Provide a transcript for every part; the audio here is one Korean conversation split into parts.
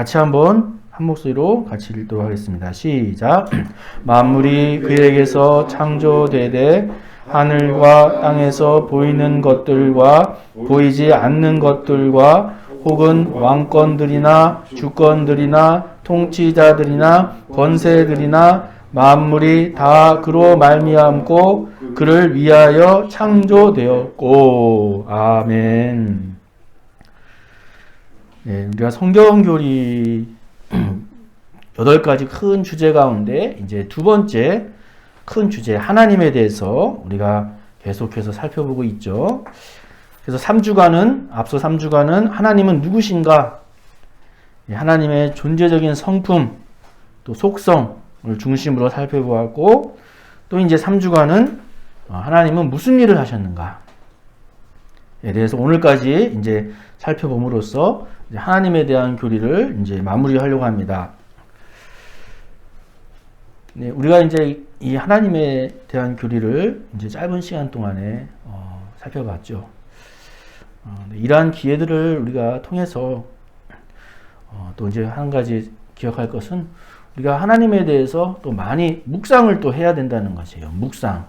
같이 한번 한 목소리로 같이 읽도록 하겠습니다. 시작. 만물이 그에게서 창조되되 하늘과 땅에서 보이는 것들과 보이지 않는 것들과 혹은 왕권들이나 주권들이나 통치자들이나 권세들이나 만물이 다 그로 말미암고 그를 위하여 창조되었고. 아멘. 네, 우리가 성경교리 8가지 큰 주제 가운데 이제 두 번째 큰 주제 하나님에 대해서 우리가 계속해서 살펴보고 있죠. 그래서 앞서 3주간은 하나님은 누구신가? 하나님의 존재적인 성품, 또 속성을 중심으로 살펴보았고, 또 이제 3주간은 하나님은 무슨 일을 하셨는가에 대해서 오늘까지 이제 살펴봄으로써 이제 하나님에 대한 교리를 이제 마무리하려고 합니다. 네, 우리가 이제 이 하나님에 대한 교리를 이제 짧은 시간 동안에 살펴봤죠. 이러한 기회들을 우리가 통해서 또 이제 한 가지 기억할 것은 우리가 하나님에 대해서 또 많이 묵상을 또 해야 된다는 것이에요. 묵상.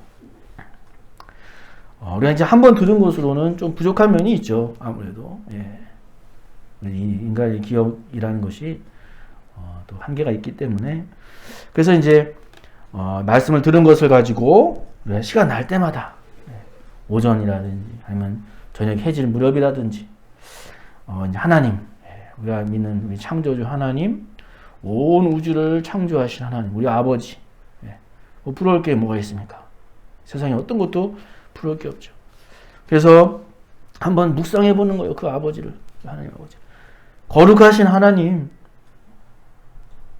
우리가 이제 한번 들은 것으로는 좀 부족한 면이 있죠. 아무래도. 예. 인간의 기억이라는 것이 또 한계가 있기 때문에. 그래서 이제 말씀을 들은 것을 가지고 우리가 시간 날 때마다 오전이라든지 아니면 저녁 해질 무렵이라든지 이제 하나님, 우리가 믿는 우리 창조주 하나님, 온 우주를 창조하신 하나님, 우리 아버지, 뭐 부러울 게 뭐가 있습니까? 세상에 어떤 것도 부러울 게 없죠. 그래서 한번 묵상해 보는 거예요. 그 아버지를, 하나님 아버지. 거룩하신 하나님.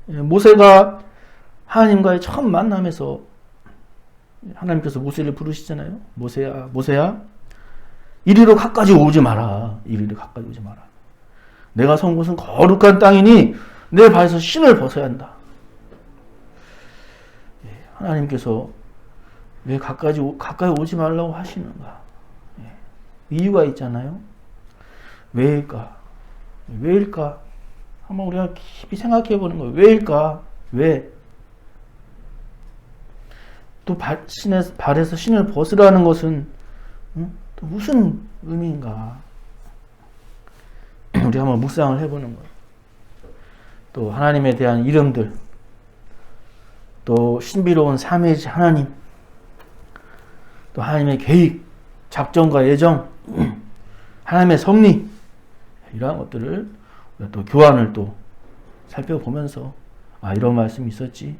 모세가 하나님과의 처음 만남에서 하나님께서 모세를 부르시잖아요. 모세야, 모세야, 이리로 가까이 오지 마라. 이리로 가까이 오지 마라. 내가 선 곳은 거룩한 땅이니 내 발에서 신을 벗어야 한다. 하나님께서 왜 가까이 오지 말라고 하시는가? 이유가 있잖아요. 왜일까? 왜일까? 한번 우리가 깊이 생각해 보는 거예요. 왜일까? 왜? 또 발에서 신을 벗으라는 것은 또 무슨 의미인가? 우리 한번 묵상을 해보는 거예요. 또 하나님에 대한 이름들, 또 신비로운 삼위일체 하나님, 또 하나님의 계획, 작정과 예정, 하나님의 섭리, 이러한 것들을 또 교환을 또 살펴보면서 이런 말씀이 있었지,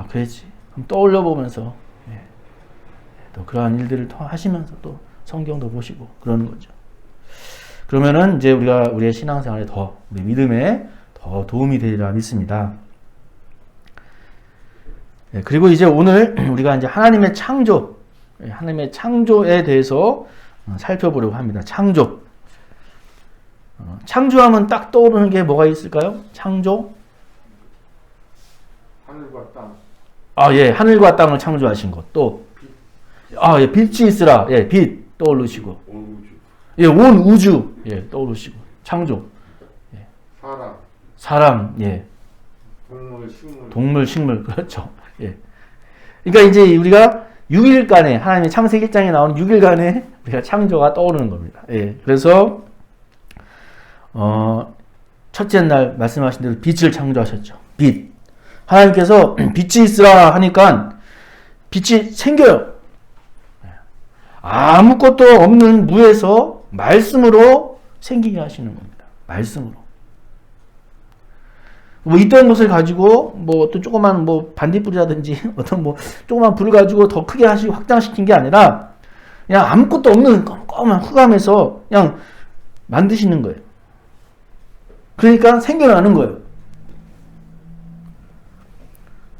그랬지, 그럼 떠올려 보면서 또 그러한 일들을 하시면서 또 성경도 보시고 그러는 거죠. 그러면은 이제 우리가 우리의 신앙생활에 우리 믿음에 더 도움이 되리라 믿습니다. 그리고 이제 오늘 우리가 이제 하나님의 창조에 대해서 살펴보려고 합니다. 창조. 창조하면 딱 떠오르는 게 뭐가 있을까요? 창조? 하늘과 땅. 예, 하늘과 땅을 창조하신 것. 또, 예, 빛이 있으라. 예, 빛 떠오르시고. 온 우주. 예, 온 우주. 예, 떠오르시고. 창조. 예. 사람. 예. 동물, 식물. 그렇죠. 예. 그러니까 이제 우리가 6일간에, 하나님의 창세기 1장에 나오는 6일간에 우리가 창조가 떠오르는 겁니다. 예. 그래서, 첫째 날 말씀하신 대로 빛을 창조하셨죠. 빛. 하나님께서 빛이 있으라 하니까 빛이 생겨요. 아무것도 없는 무에서 말씀으로 생기게 하시는 겁니다. 말씀으로. 뭐 있던 것을 가지고 뭐 어떤 조그만 뭐 반딧불이라든지 어떤 뭐 조그만 불을 가지고 더 크게 확장시킨 게 아니라 그냥 아무것도 없는 껌껌한 흑암에서 그냥 만드시는 거예요. 그러니까 생겨나는 거예요.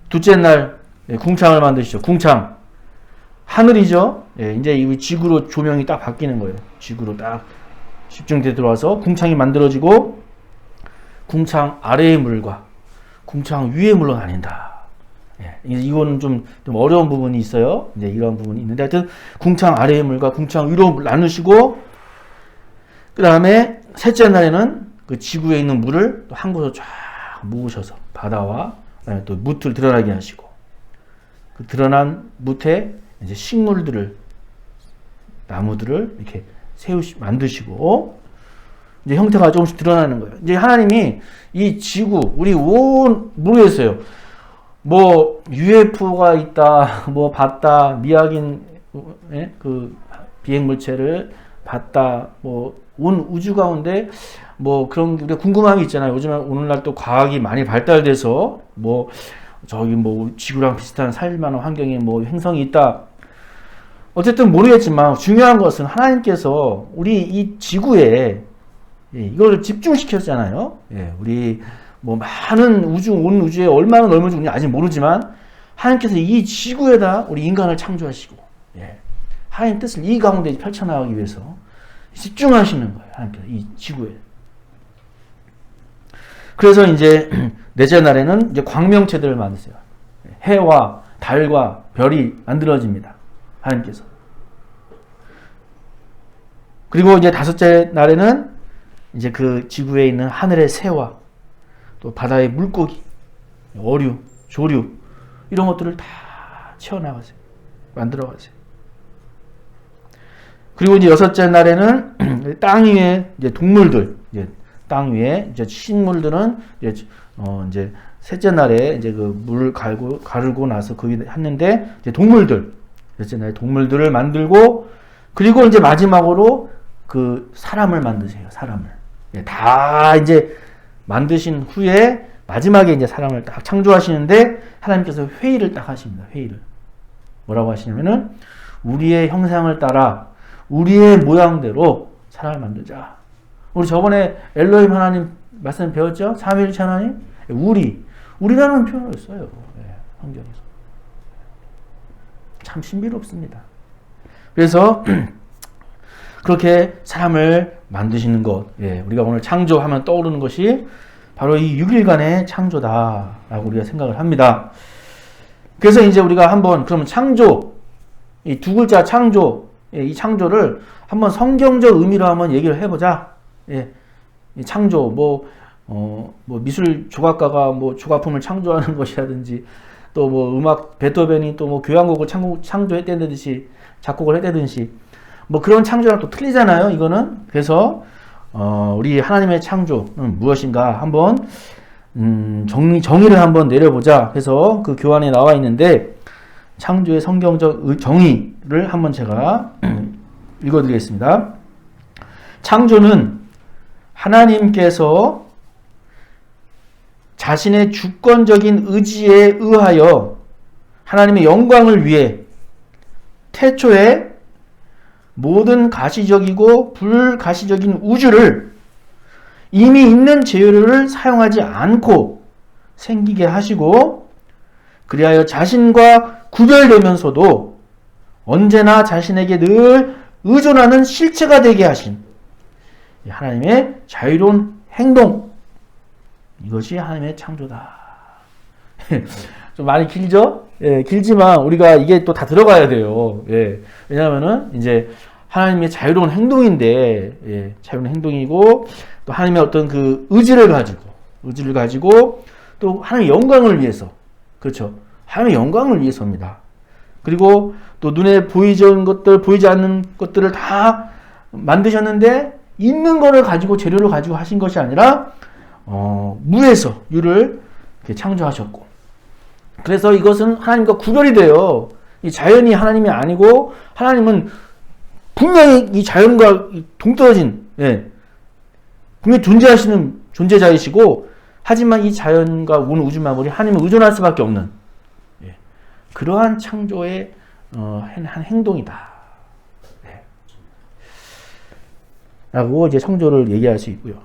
둘째 날 궁창을 만드시죠. 궁창. 하늘이죠. 이제 이 지구로 조명이 딱 바뀌는 거예요. 지구로 딱 집중돼 들어와서 궁창이 만들어지고 궁창 아래의 물과 궁창 위의 물로 나뉜다. 이거는 좀 어려운 부분이 있어요. 이제 이런 부분이 있는데 하여튼 궁창 아래의 물과 궁창 위로 나누시고 그 다음에 셋째 날에는 그 지구에 있는 물을 또 한 곳으로 쫙 모으셔서 바다와 그다음에 또 뭇을 드러나게 하시고 그 드러난 뭇에 이제 식물들을 나무들을 이렇게 만드시고 이제 형태가 조금씩 드러나는 거예요. 이제 하나님이 이 지구 우리 온 모르겠어요. 뭐 UFO가 있다, 뭐 봤다, 미확인 그 비행 물체를 봤다, 뭐 온 우주 가운데 뭐 그런 우리가 궁금한 게 있잖아요. 요즘 오늘날 또 과학이 많이 발달돼서 뭐 저기 뭐 지구랑 비슷한 살만한 환경에 뭐 행성이 있다. 어쨌든 모르겠지만 중요한 것은 하나님께서 우리 이 지구에 이걸 집중시켰잖아요. 우리 뭐 많은 우주, 온 우주에 얼마나 넓은지 우리는 아직 모르지만 하나님께서 이 지구에다 우리 인간을 창조하시고 하나님 뜻을 이 가운데 펼쳐나가기 위해서 집중하시는 거예요. 하나님께서 이 지구에. 그래서 이제 넷째 날에는 이제 광명체들을 만드세요. 해와 달과 별이 만들어집니다. 하나님께서. 그리고 이제 다섯째 날에는 이제 그 지구에 있는 하늘의 새와 또 바다의 물고기, 어류, 조류 이런 것들을 다 채워나가세요. 만들어가세요. 그리고 이제 여섯째 날에는 땅 위에 이제 동물들, 이제 땅 위에 이제 식물들은 이제 셋째 날에 이제 그 물 가르고 나서 거기 했는데 이제 동물들, 넷째 날에 동물들을 만들고 그리고 이제 마지막으로 그 사람을 만드세요. 사람을 다 이제 만드신 후에 마지막에 이제 사람을 딱 창조하시는데 하나님께서 회의를 딱 하십니다. 회의를 뭐라고 하시냐면은 우리의 형상을 따라 우리의 모양대로 사람을 만들자. 우리 저번에 엘로힘 하나님 말씀 배웠죠? 삼위일체 하나님 우리라는 표현을 써요. 성경에서 참 신비롭습니다. 그래서 그렇게 사람을 만드시는 것, 우리가 오늘 창조하면 떠오르는 것이 바로 이 6일간의 창조다라고 우리가 생각을 합니다. 그래서 이제 우리가 한번 그러면 창조, 이 두 글자 창조, 이 창조를 한번 성경적 의미로 한번 얘기를 해보자. 이 창조, 뭐 미술 조각가가 뭐 조각품을 창조하는 것이라든지 또 뭐 음악 베토벤이 또 뭐 교향곡을 창조했다든지 작곡을 했다든지 뭐 그런 창조랑 또 틀리잖아요. 이거는 그래서 우리 하나님의 창조는 무엇인가 한번 정의를 한번 내려보자 해서 그 교환에 나와 있는데 창조의 성경적 정의를 한번 제가 읽어드리겠습니다. 창조는 하나님께서 자신의 주권적인 의지에 의하여 하나님의 영광을 위해 태초에 모든 가시적이고 불가시적인 우주를 이미 있는 재료를 사용하지 않고 생기게 하시고 그리하여 자신과 구별되면서도 언제나 자신에게 늘 의존하는 실체가 되게 하신 하나님의 자유로운 행동, 이것이 하나님의 창조다. 좀 많이 길죠? 길지만 우리가 이게 또 다 들어가야 돼요. 왜냐하면은 이제 하나님의 자유로운 행동인데, 자유로운 행동이고 또 하나님의 어떤 그 의지를 가지고 또 하나님의 영광을 위해서, 그렇죠? 하나님의 영광을 위해서입니다. 그리고 또 눈에 보이는 것들, 보이지 않는 것들을 다 만드셨는데 있는 거를 가지고 재료를 가지고 하신 것이 아니라 무에서 유를 이렇게 창조하셨고, 그래서 이것은 하나님과 구별이 돼요. 이 자연이 하나님이 아니고 하나님은 분명히 이 자연과 동떨어진 분명히 존재하시는 존재자이시고 하지만 이 자연과 온 우주 만물이 하나님을 의존할 수밖에 없는 그러한 창조의 한 행동이다. 라고 이제 창조를 얘기할 수 있고요.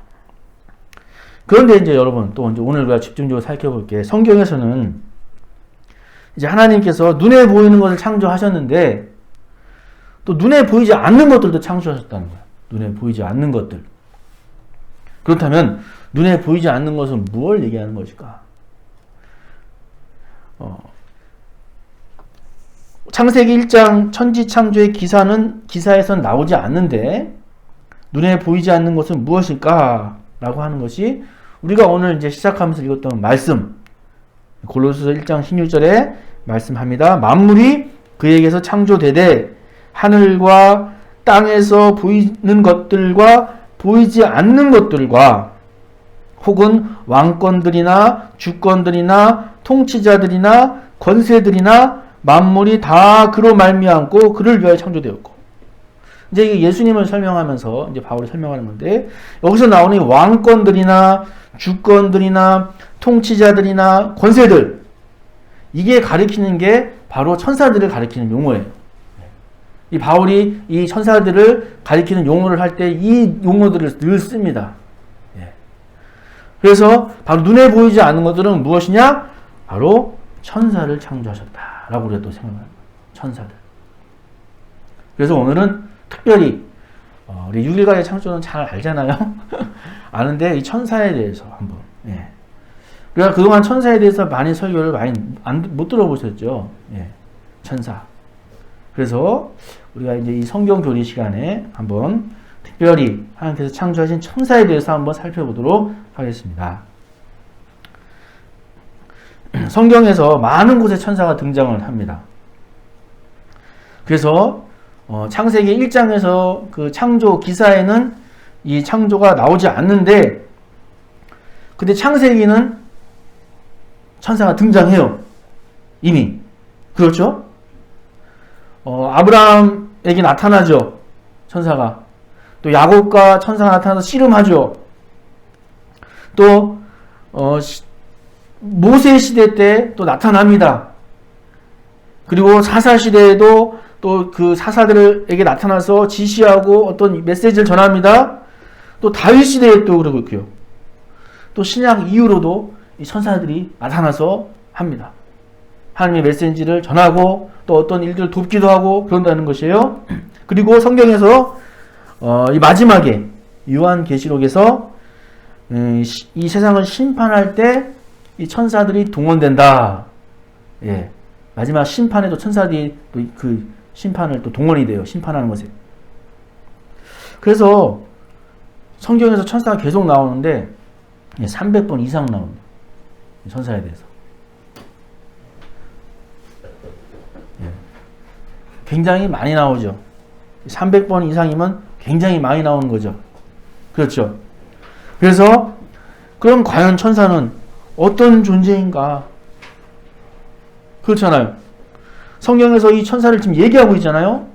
그런데 이제 여러분 또 이제 오늘 우리가 집중적으로 살펴볼 게 성경에서는 이제 하나님께서 눈에 보이는 것을 창조하셨는데 또 눈에 보이지 않는 것들도 창조하셨다는 거예요. 눈에 보이지 않는 것들. 그렇다면 눈에 보이지 않는 것은 무엇을 얘기하는 것일까? 창세기 1장 천지창조의 기사에선 나오지 않는데 눈에 보이지 않는 것은 무엇일까? 라고 하는 것이 우리가 오늘 이제 시작하면서 읽었던 말씀, 골로새서 1장 16절에 말씀합니다. 만물이 그에게서 창조되되 하늘과 땅에서 보이는 것들과 보이지 않는 것들과 혹은 왕권들이나 주권들이나 통치자들이나 권세들이나 만물이 다 그로 말미암고 그를 위하여 창조되었고. 이제 이게 예수님을 설명하면서 이제 바울이 설명하는 건데, 여기서 나오는 왕권들이나 주권들이나 통치자들이나 권세들, 이게 가리키는 게 바로 천사들을 가리키는 용어예요. 이 바울이 이 천사들을 가리키는 용어를 할 때 이 용어들을 늘 씁니다. 그래서 바로 눈에 보이지 않는 것들은 무엇이냐? 바로 천사를 창조하셨다라고 우리가 또 생각합니다. 천사들. 그래서 오늘은 특별히 우리 6일간의 창조는 잘 알잖아요. 아는데 이 천사에 대해서 한번. 우리가 그동안 천사에 대해서 많이 설교를 많이 못 들어보셨죠. 천사. 그래서 우리가 이제 이 성경 교리 시간에 한번 특별히 하나님께서 창조하신 천사에 대해서 한번 살펴보도록 하겠습니다. 성경에서 많은 곳에 천사가 등장을 합니다. 그래서 창세기 1장에서 그 창조 기사에는 이 창조가 나오지 않는데, 근데 창세기는 천사가 등장해요. 이미. 그렇죠? 아브라함에게 나타나죠. 천사가. 또 야곱과 천사가 나타나서 씨름하죠. 또 모세 시대 때 또 나타납니다. 그리고 사사 시대에도 또 그 사사들에게 나타나서 지시하고 어떤 메시지를 전합니다. 또 다윗 시대에 또 그러고 있고요. 또 신약 이후로도 이 천사들이 나타나서 합니다. 하나님의 메시지를 전하고 또 어떤 일들을 돕기도 하고 그런다는 것이에요. 그리고 성경에서 이 마지막에 요한계시록에서 이 세상을 심판할 때 이 천사들이 동원된다. 마지막 심판에도 천사들이 또 그 심판을 또 동원이 돼요. 심판하는 것에. 그래서 성경에서 천사가 계속 나오는데 300번 이상 나옵니다. 천사에 대해서. 굉장히 많이 나오죠. 300번 이상이면 굉장히 많이 나오는 거죠. 그렇죠. 그래서 그럼 과연 천사는 어떤 존재인가? 그렇잖아요. 성경에서 이 천사를 지금 얘기하고 있잖아요.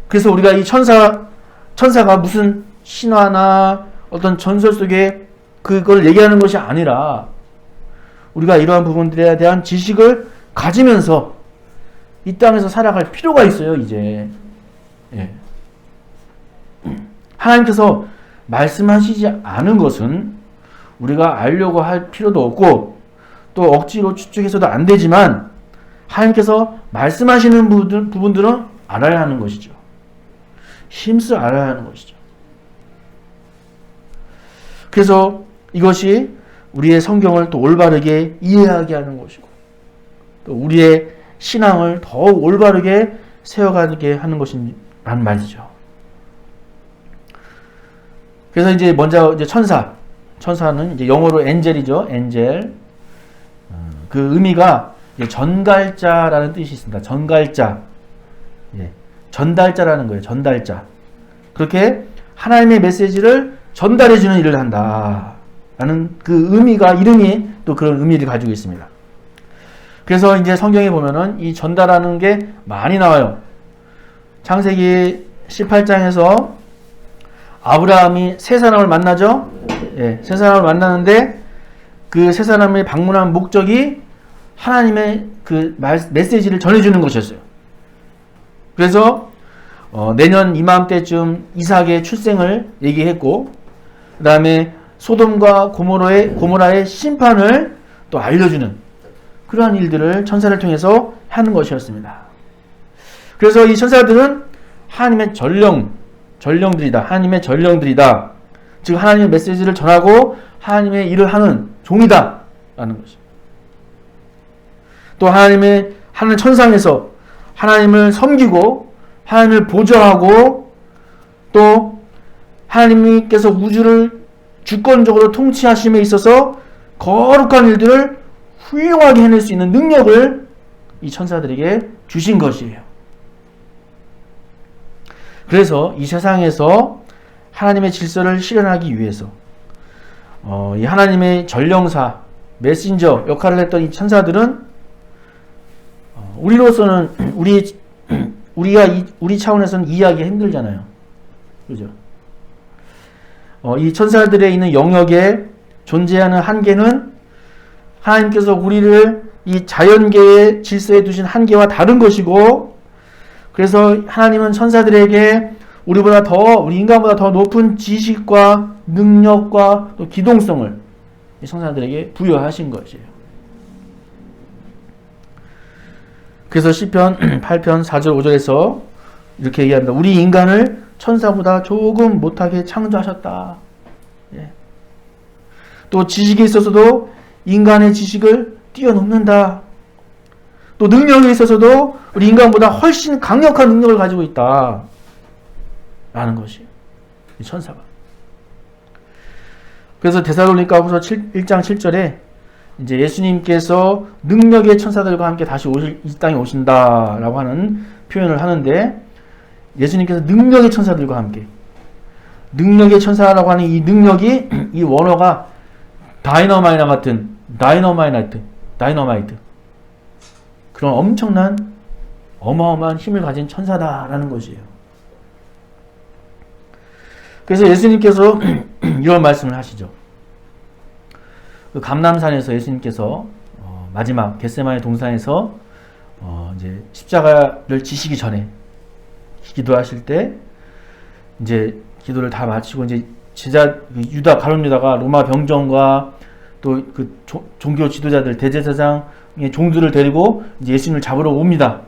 그래서 우리가 이 천사가 무슨 신화나 어떤 전설 속에 그걸 얘기하는 것이 아니라 우리가 이러한 부분들에 대한 지식을 가지면서 이 땅에서 살아갈 필요가 있어요, 이제. 하나님께서 말씀하시지 않은 것은 우리가 알려고 할 필요도 없고 또 억지로 추측해서도 안 되지만 하나님께서 말씀하시는 부분들은 알아야 하는 것이죠. 힘써 알아야 하는 것이죠. 그래서 이것이 우리의 성경을 또 올바르게 이해하게 하는 것이고 또 우리의 신앙을 더욱 올바르게 세워가게 하는 것이라는 말이죠. 그래서 이제 먼저 이제 천사는 이제 영어로 엔젤이죠. 엔젤. 그 의미가 이제 전갈자라는 뜻이 있습니다. 전갈자. 전달자라는 거예요. 전달자. 그렇게 하나님의 메시지를 전달해주는 일을 한다. 라는 그 의미가, 이름이 또 그런 의미를 가지고 있습니다. 그래서 이제 성경에 보면은 이 전달하는 게 많이 나와요. 창세기 18장에서 아브라함이 세 사람을 만나죠. 세 사람을 만나는데 그 세 사람이 방문한 목적이 하나님의 그 메시지를 전해주는 것이었어요. 그래서 내년 이맘때쯤 이삭의 출생을 얘기했고, 그 다음에 소돔과 고모라의 심판을 또 알려주는 그러한 일들을 천사를 통해서 하는 것이었습니다. 그래서 이 천사들은 하나님의 전령들이다. 하나님의 전령들이다. 즉 하나님의 메시지를 전하고 하나님의 일을 하는 종이다. 라는 것이죠. 또 하나님 천상에서 하나님을 섬기고 하나님을 보좌하고 또 하나님께서 우주를 주권적으로 통치하심에 있어서 거룩한 일들을 훌륭하게 해낼 수 있는 능력을 이 천사들에게 주신 것이에요. 그래서 이 세상에서 하나님의 질서를 실현하기 위해서 이 하나님의 전령사, 메신저 역할을 했던 이 천사들은 우리로서는 우리 차원에서는 이해하기 힘들잖아요. 그죠? 이 천사들에 있는 영역에 존재하는 한계는 하나님께서 우리를 이 자연계의 질서에 두신 한계와 다른 것이고, 그래서 하나님은 천사들에게 우리 인간보다 더 높은 지식과 능력과 또 기동성을 이 천사들에게 부여하신 것이에요. 그래서 시편 8편 4절 5절에서 이렇게 얘기합니다. 우리 인간을 천사보다 조금 못하게 창조하셨다. 예. 또 지식에 있어서도 인간의 지식을 뛰어넘는다. 또 능력에 있어서도 우리 인간보다 훨씬 강력한 능력을 가지고 있다. 라는 것이에요. 이 천사가. 그래서 데살로니가후서 1장 7절에 이제 예수님께서 능력의 천사들과 함께 다시 이 땅에 오신다라고 하는 표현을 하는데, 예수님께서 능력의 천사들과 함께, 능력의 천사라고 하는 이 능력이, 이 원어가 다이너마이트 그런 엄청난 어마어마한 힘을 가진 천사다라는 것이에요. 그래서 예수님께서 이런 말씀을 하시죠. 그 감람산에서 예수님께서 마지막 겟세마네 동산에서 이제 십자가를 지시기 전에 기도하실 때, 이제 기도를 다 마치고 이제 가룟 유다가 로마 병정과 또 그 종교 지도자들, 대제사장의 종들을 데리고 이제 예수님을 잡으러 옵니다.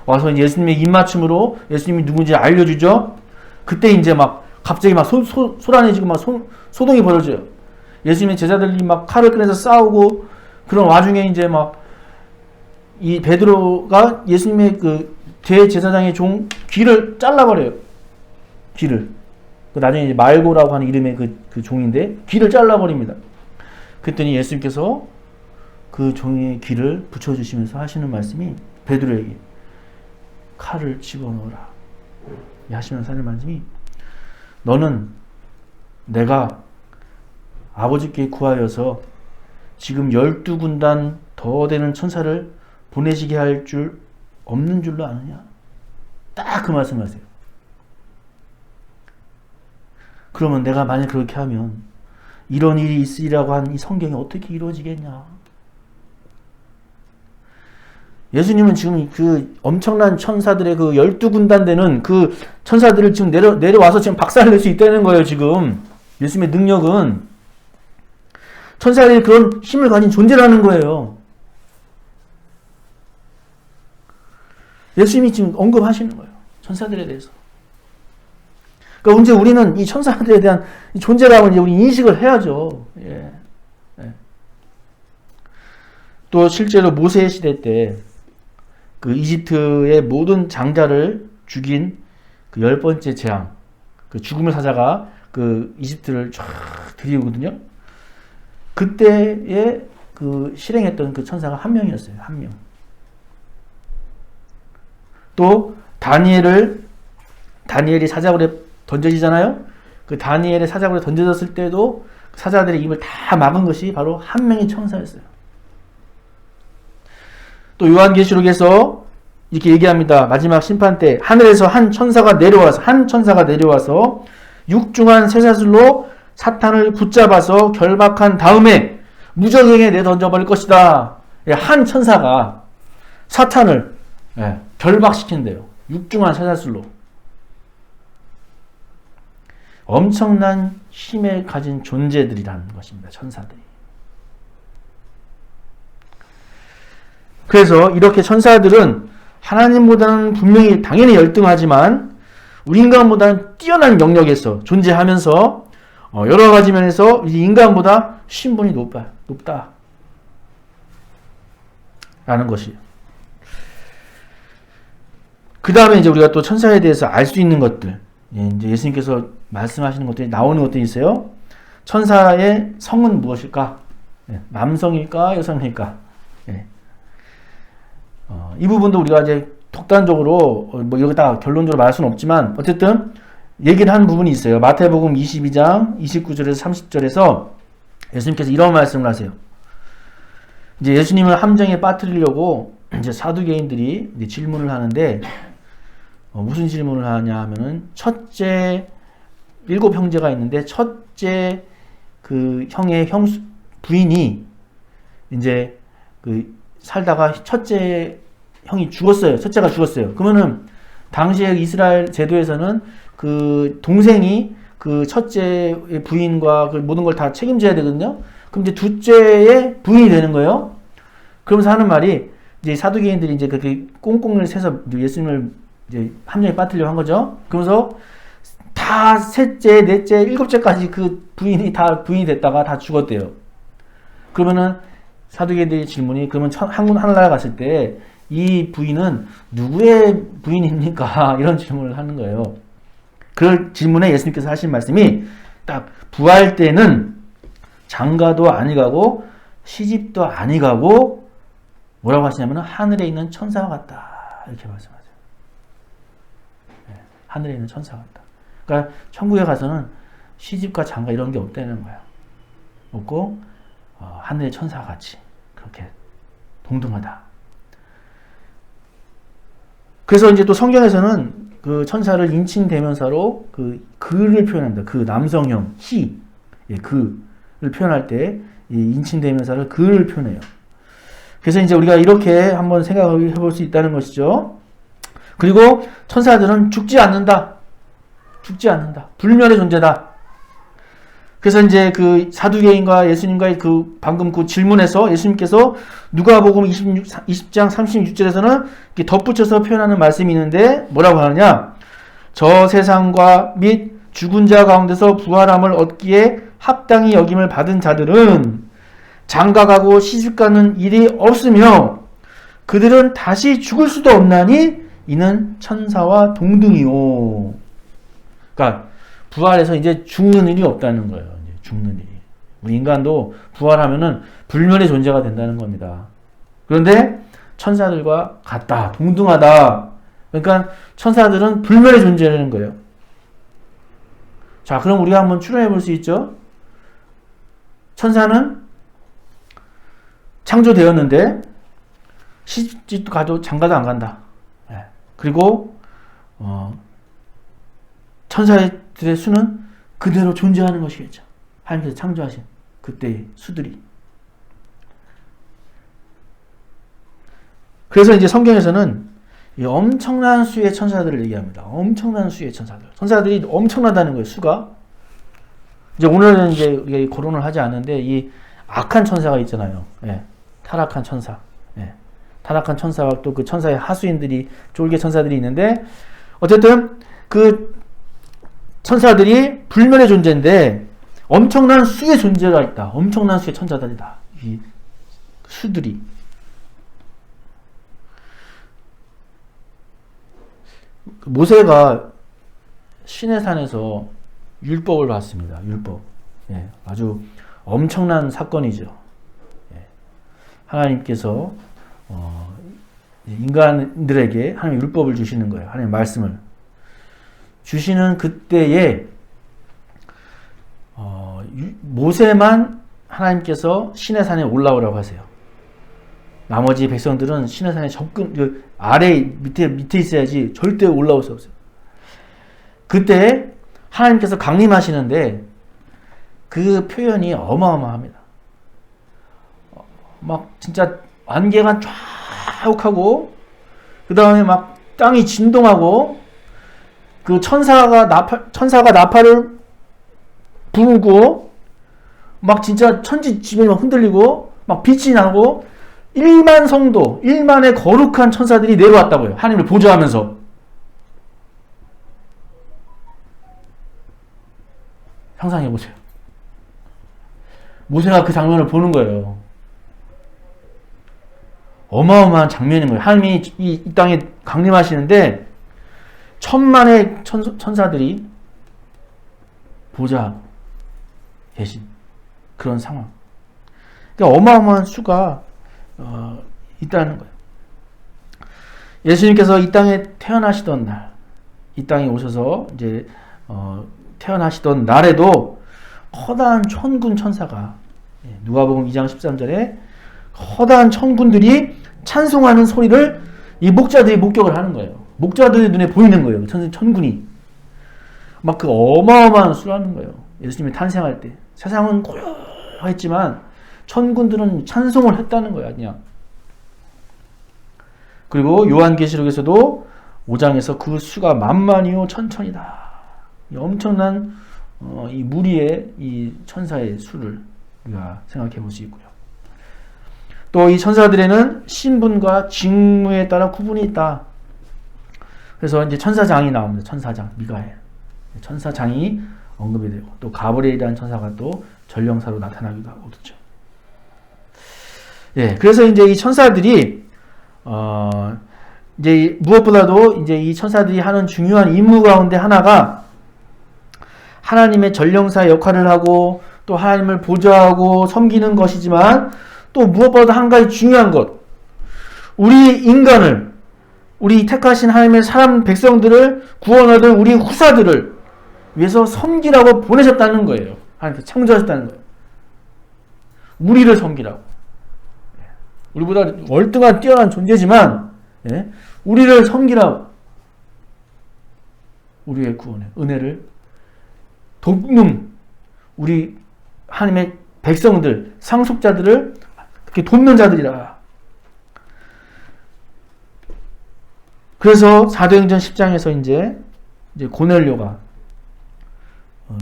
와서 이제 예수님의 입맞춤으로 예수님이 누군지 알려주죠. 그때 이제 막 갑자기 막 소란해지고 막 소동이 벌어져요. 예수님의 제자들이 막 칼을 꺼내서 싸우고, 그런 와중에 이제 막 이 베드로가 예수님의 그 대제사장의 종 귀를 잘라버려요. 귀를. 나중에 이제 말고라고 하는 이름의 그 종인데 귀를 잘라버립니다. 그랬더니 예수님께서 그 종의 귀를 붙여주시면서 하시는 말씀이, 베드로에게 칼을 집어넣어라 하시면서 하는 말씀이, 너는 내가 아버지께 구하여서 지금 12군단 더 되는 천사를 보내시게 할 줄 없는 줄로 아느냐? 딱 그 말씀하세요. 그러면 내가 만약 그렇게 하면 이런 일이 있으리라고 한 이 성경이 어떻게 이루어지겠냐? 예수님은 지금 그 엄청난 천사들의 그 12군단 되는 그 천사들을 지금 내려와서 지금 박살낼 수 있다는 거예요, 지금. 예수님의 능력은. 천사들이 그런 힘을 가진 존재라는 거예요. 예수님이 지금 언급하시는 거예요. 천사들에 대해서. 그러니까 이제 우리는 이 천사들에 대한 존재감을 이제 우리 인식을 해야죠. 예. 예. 또 실제로 모세 시대 때 그 이집트의 모든 장자를 죽인 그 10번째 재앙, 그 죽음의 사자가 그 이집트를 쫙 들이우거든요. 그때에 그 실행했던 그 천사가 한 명이었어요. 한 명. 또 다니엘이 사자굴에 던져지잖아요. 그 다니엘의 사자굴에 던져졌을 때도 사자들의 입을 다 막은 것이 바로 한 명의 천사였어요. 또 요한계시록에서 이렇게 얘기합니다. 마지막 심판 때 하늘에서 한 천사가 내려와서 육중한 쇠사슬로 사탄을 붙잡아서 결박한 다음에 무저갱에 내던져버릴 것이다. 한 천사가 사탄을 결박시킨대요. 육중한 쇠사슬로. 엄청난 힘을 가진 존재들이라는 것입니다. 천사들이. 그래서 이렇게 천사들은 하나님보다는 분명히 당연히 열등하지만 우리 인간보다는 뛰어난 영역에서 존재하면서 여러 가지 면에서 인간보다 신분이 높다. 라는 것이에요. 그 다음에 이제 우리가 또 천사에 대해서 알 수 있는 것들, 예, 이제 예수님께서 말씀하시는 것들이 나오는 것들이 있어요. 천사의 성은 무엇일까? 예, 남성일까, 여성일까? 예. 이 부분도 우리가 이제 독단적으로 뭐 여기다 결론적으로 말할 수는 없지만 어쨌든 얘기를 하는 부분이 있어요. 마태복음 22장 29절에서 30절에서 예수님께서 이런 말씀을 하세요. 이제 예수님을 함정에 빠뜨리려고 이제 사두개인들이 이제 질문을 하는데 무슨 질문을 하냐 하면은 첫째 7 형제가 있는데 첫째 그 형의 부인이 이제 그 살다가 첫째 형이 죽었어요. 첫째가 죽었어요. 그러면은 당시에 이스라엘 제도에서는 그 동생이 그 첫째의 부인과 그 모든 걸 다 책임져야 되거든요. 그럼 이제 둘째의 부인이 되는 거예요. 그러면서 하는 말이 이제 사두개인들이 이제 그렇게 꽁꽁을 세서 예수님을 이제 함정에 빠뜨리려고 한 거죠. 그러면서 다 셋째, 넷째, 7째까지 그 부인이 다 부인이 됐다가 다 죽었대요. 그러면은 사두개인들의 질문이 그러면 하늘나라 갔을 때 이 부인은 누구의 부인입니까? 이런 질문을 하는 거예요. 그 질문에 예수님께서 하신 말씀이 딱 부활 때는 장가도 아니 가고 시집도 아니 가고 뭐라고 하시냐면 하늘에 있는 천사와 같다 이렇게 말씀하세요. 네, 하늘에 있는 천사와 같다. 그러니까 천국에 가서는 시집과 장가 이런 게 없다는 거야. 없고 하늘의 천사와 같이 그렇게 동등하다. 그래서 이제 또 성경에서는 그 천사를 인칭 대명사로 그를 표현합니다. 그 남성형 he, 예, 그를 표현할 때 이 인칭 대명사를 그를 표현해요. 그래서 이제 우리가 이렇게 한번 생각해 볼 수 있다는 것이죠. 그리고 천사들은 죽지 않는다. 죽지 않는다. 불멸의 존재다. 그래서 이제 그 사두개인과 예수님과의 그 방금 그 질문에서 예수님께서 누가복음 20장 36절에서는 이렇게 덧붙여서 표현하는 말씀이 있는데 뭐라고 하느냐? 저 세상과 및 죽은 자 가운데서 부활함을 얻기에 합당히 여김을 받은 자들은 장가가고 시집가는 일이 없으며 그들은 다시 죽을 수도 없나니 이는 천사와 동등이요. 그러니까 부활해서 이제 죽는 일이 없다는 거예요. 이제 죽는 일이. 우리 인간도 부활하면은 불멸의 존재가 된다는 겁니다. 그런데 천사들과 같다, 동등하다. 그러니까 천사들은 불멸의 존재라는 거예요. 자, 그럼 우리가 한번 추론해 볼 수 있죠? 천사는 창조되었는데 시집도 가도 장가도 안 간다. 네. 그리고 천사들의 수는 그대로 존재하는 것이겠죠. 하나님께서 창조하신 그때의 수들이. 그래서 이제 성경에서는 이 엄청난 수의 천사들을 얘기합니다. 엄청난 수의 천사들. 천사들이 엄청나다는 거예요, 수가. 이제 오늘은 이제 우리가 거론을 하지 않는데 이 악한 천사가 있잖아요. 예. 타락한 천사. 예. 타락한 천사와 또 그 천사의 하수인들이 쫄개 천사들이 있는데 어쨌든 그 천사들이 불멸의 존재인데 엄청난 수의 존재가 있다. 엄청난 수의 천사들이다. 이 수들이. 모세가 시내산에서 율법을 받습니다. 율법. 예, 아주 엄청난 사건이죠. 예, 하나님께서 인간들에게 하나님 율법을 주시는 거예요. 하나님 말씀을 주시는 그때에 모세만 하나님께서 시내산에 올라오라고 하세요. 나머지 백성들은 시내산에 아래 밑에 있어야지 절대 올라올 수 없어요. 그때 하나님께서 강림하시는데 그 표현이 어마어마합니다. 막 진짜 안개가 쫙하고 그 다음에 막 땅이 진동하고 그 천사가 나팔을 부르고 막 진짜 천지지변이 막 흔들리고 막 빛이 나고 1만 성도, 1만의 거룩한 천사들이 내려왔다고요. 하나님을 보좌하면서. 상상해보세요. 모세가 그 장면을 보는 거예요. 어마어마한 장면인 거예요. 하나님이 이 땅에 강림하시는데 천만의 천사들이 보좌하고 계신 그런 상황. 그러니까 어마어마한 수가 있다는 거예요. 예수님께서 이 땅에 태어나시던 날, 이 땅에 오셔서 이제 태어나시던 날에도 커다란 천군 천사가, 누가복음 2장 13절에 커다란 천군들이 찬송하는 소리를 이 목자들이 목격을 하는 거예요. 목자들의 눈에 보이는 거예요. 천군이 막 그 어마어마한 수를 하는 거예요. 예수님이 탄생할 때 세상은 고요했지만 천군들은 찬송을 했다는 거야, 그냥. 그리고 요한계시록에서도 5장에서 그 수가 만만이요 천천이다. 이 엄청난 이 무리의 이 천사의 수를 우리가 생각해 볼 수 있고요. 또 이 천사들에는 신분과 직무에 따라 구분이 있다. 그래서 이제 천사장이 나옵니다. 천사장 미가엘. 천사장이 언급이 되고, 또 가브리엘이라는 천사가 또 전령사로 나타나기도 하고 그렇죠. 예, 그래서 이제 이 천사들이 이제 무엇보다도 이제 이 천사들이 하는 중요한 임무 가운데 하나가 하나님의 전령사의 역할을 하고 또 하나님을 보좌하고 섬기는 것이지만, 또 무엇보다도 한 가지 중요한 것, 우리 인간을, 우리 택하신 하나님의 사람 백성들을 구원하던 우리 후사들을 위해서 섬기라고 보내셨다는 거예요. 하나님께서 창조하셨다는 거예요. 우리를 섬기라고. 우리보다 월등한 뛰어난 존재지만 우리를 섬기라고. 우리의 구원의 은혜를 돕는 우리 하나님의 백성들, 상속자들을 그렇게 돕는 자들이라. 그래서 사도행전 10장에서 이제 고넬료가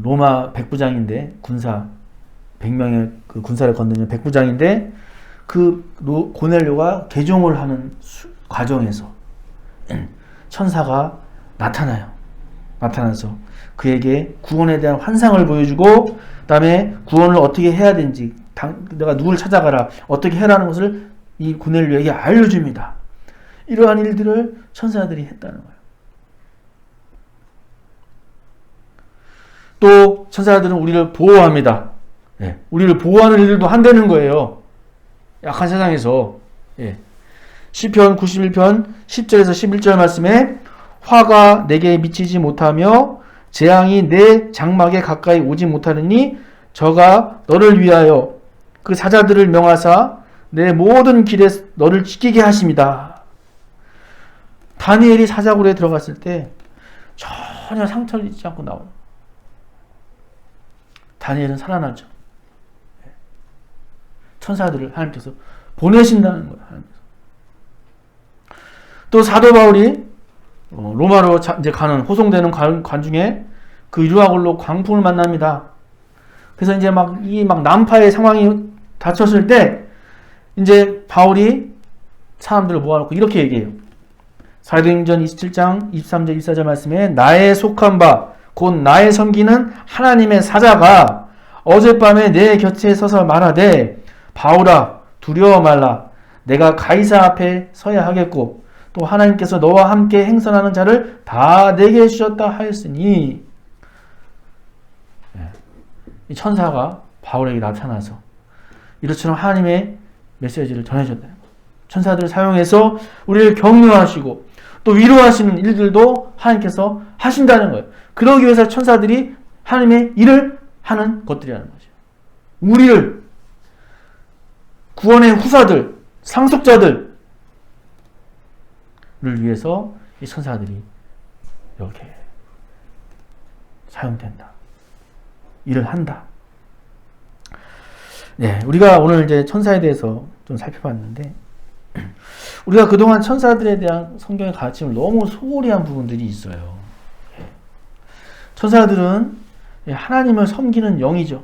로마 백부장인데, 군사 100명의 그 군사를 건드리는 백부장인데, 그 고넬료가 개종을 하는 과정에서 천사가 나타나서 그에게 구원에 대한 환상을 보여주고, 그 다음에 구원을 어떻게 해야 되는지, 내가 누굴 찾아가라, 어떻게 해라는 것을 이 고넬료에게 알려줍니다. 이러한 일들을 천사들이 했다는 거예요. 또 천사들은 우리를 보호합니다. 우리를 보호하는 일들도 한다는 거예요. 약한 세상에서. 시편 91편 10절에서 11절 말씀에 화가 내게 미치지 못하며 재앙이 내 장막에 가까이 오지 못하느니 저가 너를 위하여 그 사자들을 명하사 내 모든 길에 너를 지키게 하십니다. 다니엘이 사자굴에 들어갔을 때 전혀 상처를 입지 않고 나오는, 다니엘은 살아나죠. 천사들을 하나님께서 보내신다는 거예요. 하나님께서. 또 사도 바울이 로마로 이제 가는, 호송되는 관 중에 그 유라굴로 광풍을 만납니다. 그래서 이제 막 난파의 상황이 닥쳤을 때 이제 바울이 사람들을 모아놓고 이렇게 얘기해요. 사도행전 27장 23절 24절 말씀에 나의 속한 바 곧 나의 섬기는 하나님의 사자가 어젯밤에 내 곁에 서서 말하되 바울아 두려워 말라. 내가 가이사 앞에 서야 하겠고 또 하나님께서 너와 함께 행선하는 자를 다 내게 주셨다 하였으니, 이 천사가 바울에게 나타나서 이렇처럼 하나님의 메시지를 전해줬다. 천사들을 사용해서 우리를 격려하시고 또 위로하시는 일들도 하나님께서 하신다는 거예요. 그러기 위해서 천사들이 하나님의 일을 하는 것들이라는 거죠. 우리를, 구원의 후사들, 상속자들을 위해서 이 천사들이 이렇게 사용된다. 일을 한다. 우리가 오늘 이제 천사에 대해서 좀 살펴봤는데, 우리가 그동안 천사들에 대한 성경의 가르침을 너무 소홀히 한 부분들이 있어요. 천사들은 하나님을 섬기는 영이죠.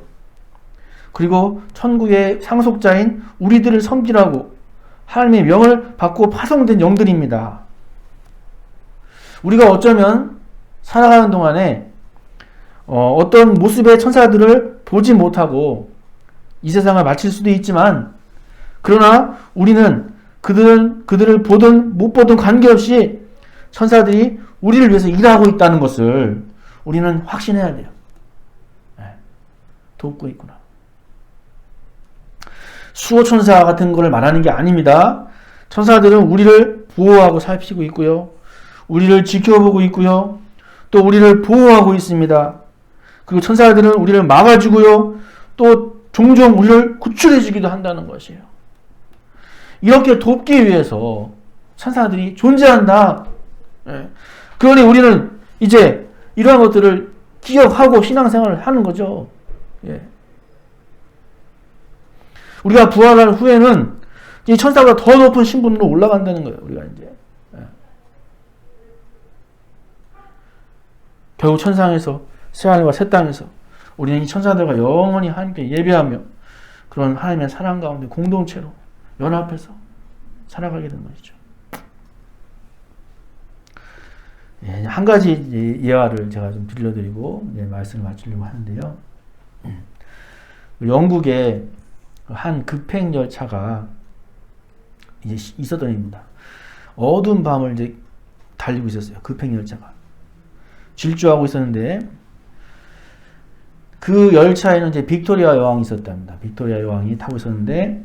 그리고 천국의 상속자인 우리들을 섬기라고 하나님의 명을 받고 파송된 영들입니다. 우리가 어쩌면 살아가는 동안에 어떤 모습의 천사들을 보지 못하고 이 세상을 마칠 수도 있지만, 그러나 우리는 그들을 보든 못 보든 관계없이 천사들이 우리를 위해서 일하고 있다는 것을 우리는 확신해야 돼요. 돕고 있구나. 수호천사 같은 거를 말하는 게 아닙니다. 천사들은 우리를 보호하고 살피고 있고요. 우리를 지켜보고 있고요. 또 우리를 보호하고 있습니다. 그리고 천사들은 우리를 막아주고요. 또 종종 우리를 구출해주기도 한다는 것이에요. 이렇게 돕기 위해서 천사들이 존재한다. 그러니 우리는 이제 이러한 것들을 기억하고 신앙생활을 하는 거죠. 우리가 부활한 후에는 이 천사보다 더 높은 신분으로 올라간다는 거예요. 우리가 이제 결국 천상에서 새하늘과 새 땅에서 우리는 이 천사들과 영원히 하나님께 예배하며 그런 하나님의 사랑 가운데 공동체로 연합해서 살아가게 되는 것이죠. 한 가지 예화를 제가 좀 들려드리고 말씀을 마치려고 하는데요. 영국에 한 급행 열차가 이제 있었던 일입니다. 어두운 밤을 이제 달리고 있었어요. 급행 열차가 질주하고 있었는데 그 열차에는 이제 빅토리아 여왕이 있었답니다. 빅토리아 여왕이 타고 있었는데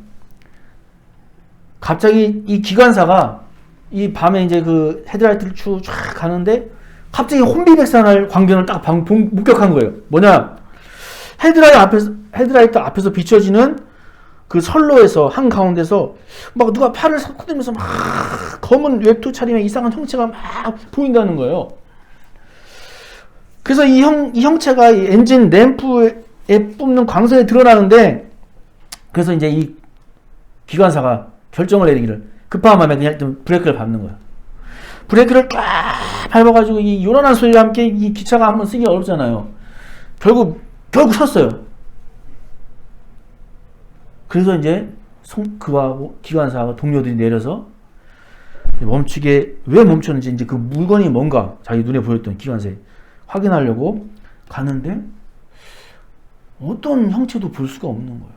갑자기 이 기관사가 이 밤에 이제 그 헤드라이트를 쭉 가는데 갑자기 혼비백산할 광경을 딱 목격한 거예요. 뭐냐? 헤드라이트 앞에서 비춰지는 그 선로에서 한 가운데서 막 누가 팔을 섞으면서 막 검은 외투 차림의 이상한 형체가 막 보인다는 거예요. 그래서 이 형체가 이 엔진 램프에 뿜는 광선에 드러나는데 그래서 이제 이 기관사가 결정을 내리기를 급한 마음에 그냥 좀 브레이크를 밟는 거예요. 브레이크를 쫙 밟아가지고 이 요란한 소리와 함께 이 기차가 한번 쓰기 어렵잖아요. 결국 섰어요. 그래서 이제 그하고 기관사하고 동료들이 내려서 왜 멈췄는지 이제 그 물건이 뭔가 자기 눈에 보였던 기관사에 확인하려고 가는데 어떤 형체도 볼 수가 없는 거예요.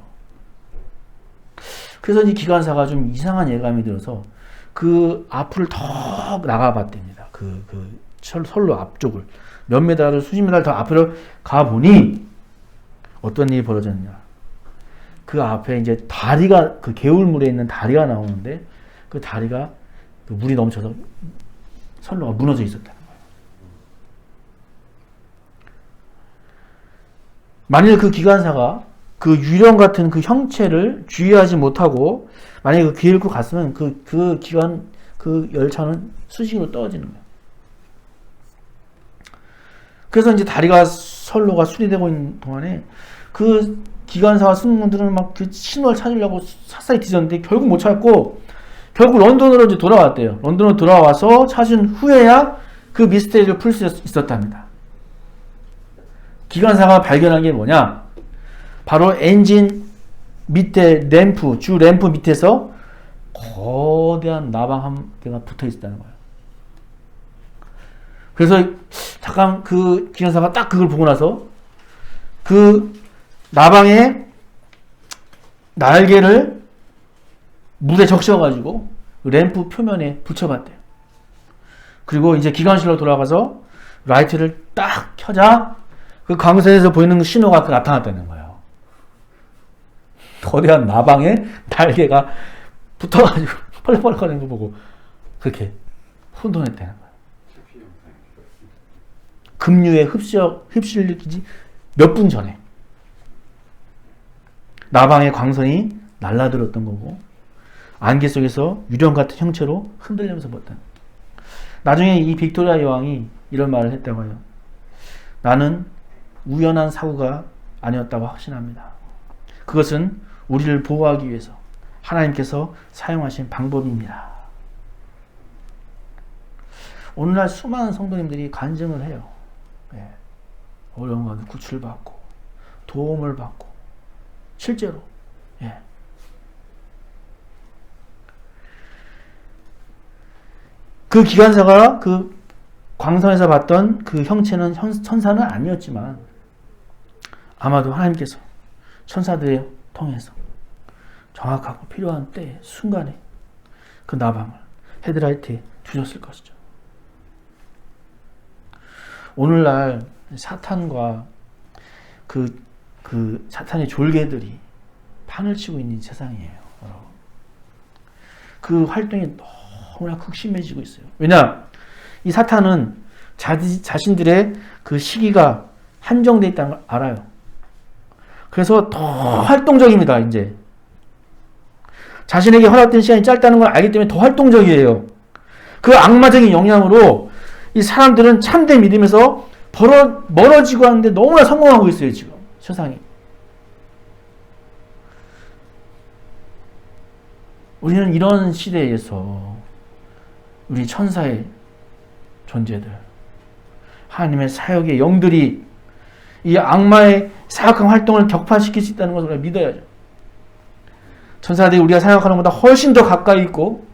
그래서 이 기관사가 좀 이상한 예감이 들어서 그 앞을 더 나가봤답니다. 그 선로 앞쪽을 몇 메다를 수십 메다를 더 앞으로 가보니 어떤 일이 벌어졌냐. 그 앞에 이제 다리가 그 개울물에 있는 다리가 나오는데 그 다리가 그 물이 넘쳐서 선로가 무너져 있었다는 거예요. 만일 그 기관사가 그 유령 같은 그 형체를 주의하지 못하고 만약에 그 길을 고 갔으면 그 열차는 수직으로 떨어지는 거예요. 그래서 이제 선로가 수리되고 있는 동안에 그 기관사와 승무원들은 막 그 신호를 찾으려고 샅샅이 뒤졌는데 결국 못 찾고 결국 런던으로 이제 돌아왔대요. 런던으로 돌아와서 찾은 후에야 그 미스테리를 풀 수 있었답니다. 기관사가 발견한 게 뭐냐? 바로 엔진 밑에 주 램프 밑에서 거대한 나방 한 개가 붙어 있었다는 거예요. 그래서 잠깐 그 기관사가 딱 그걸 보고 나서 그 나방의 날개를 물에 적셔가지고 램프 표면에 붙여봤대요. 그리고 이제 기관실로 돌아가서 라이트를 딱 켜자 그 광선에서 보이는 신호가 나타났다는 거예요. 거대한 나방의 날개가 붙어가지고 펄럭펄럭거리는 거 보고 그렇게 혼돈했다는 거예요. 급류에 휩쓸리기 몇 분 전에 나방의 광선이 날라들었던 거고 안개 속에서 유령 같은 형체로 흔들리면서 봤다는 거예요. 나중에 이 빅토리아 여왕이 이런 말을 했다고 해요. 나는 우연한 사고가 아니었다고 확신합니다. 그것은 우리를 보호하기 위해서 하나님께서 사용하신 방법입니다. 오늘날 수많은 성도님들이 간증을 해요. 어려운 가운데 구출받고 도움을 받고 실제로 그 기관사가 그 광선에서 봤던 그 형체는 천사는 아니었지만 아마도 하나님께서 천사들을 통해서 정확하고 필요한 때 순간에 그 나방을 헤드라이트에 두셨을 것이죠. 오늘날 사탄과 그 사탄의 졸개들이 판을 치고 있는 세상이에요. 여러분. 그 활동이 너무나 극심해지고 있어요. 왜냐? 이 사탄은 자신들의 그 시기가 한정되어 있다는 걸 알아요. 그래서 더 활동적입니다. 이제 자신에게 허락된 시간이 짧다는 걸 알기 때문에 더 활동적이에요. 그 악마적인 영향으로 이 사람들은 참된 믿음에서 멀어지고 하는데 너무나 성공하고 있어요. 지금 세상이. 우리는 이런 시대에서 우리 천사의 존재들, 하나님의 사역의 영들이 이 악마의 사악한 활동을 격파시킬 수 있다는 것을 우리가 믿어야죠. 천사들이 우리가 생각하는 것보다 훨씬 더 가까이 있고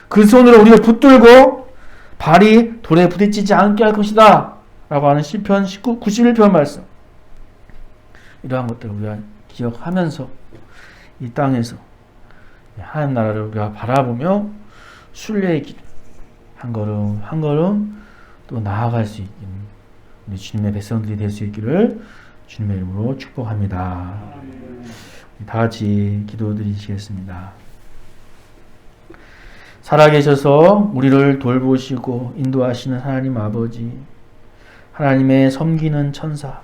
그 손으로 우리를 붙들고 발이 돌에 부딪히지 않게 할 것이다 라고 하는 시편 91편 말씀. 이러한 것들을 우리가 기억하면서 이 땅에서 하나님 나라를 우리가 바라보며 순례의 길 한 걸음 한 걸음 또 나아갈 수 있는 우리 주님의 백성들이 될 수 있기를 주님의 이름으로 축복합니다. 다 같이 기도드리시겠습니다. 살아계셔서 우리를 돌보시고 인도하시는 하나님 아버지, 하나님의 섬기는 천사,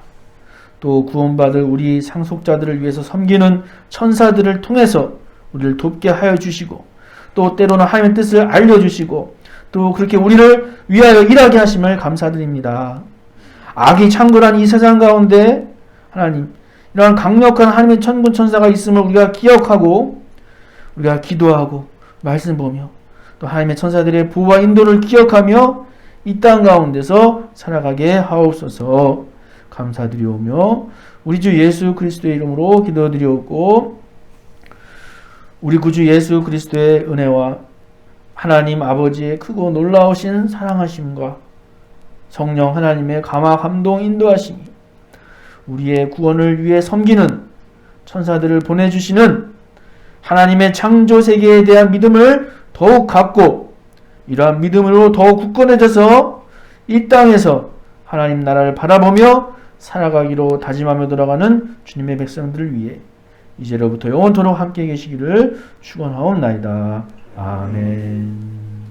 또 구원받을 우리 상속자들을 위해서 섬기는 천사들을 통해서 우리를 돕게 하여 주시고 또 때로는 하나님의 뜻을 알려주시고 또 그렇게 우리를 위하여 일하게 하심을 감사드립니다. 악이 창궐한 이 세상 가운데 하나님, 이러한 강력한 하나님의 천군 천사가 있음을 우리가 기억하고 우리가 기도하고 말씀 보며 또 하나님의 천사들의 보호와 인도를 기억하며 이 땅 가운데서 살아가게 하옵소서. 감사드리오며 우리 주 예수 그리스도의 이름으로 기도드리옵고 우리 구주 예수 그리스도의 은혜와 하나님 아버지의 크고 놀라우신 사랑하심과 성령 하나님의 감화 감동 인도하심이 우리의 구원을 위해 섬기는 천사들을 보내주시는 하나님의 창조 세계에 대한 믿음을 더욱 갖고 이러한 믿음으로 더욱 굳건해져서 이 땅에서 하나님 나라를 바라보며 살아가기로 다짐하며 돌아가는 주님의 백성들을 위해 이제로부터 영원토록 함께 계시기를 축원하옵나이다. 아멘.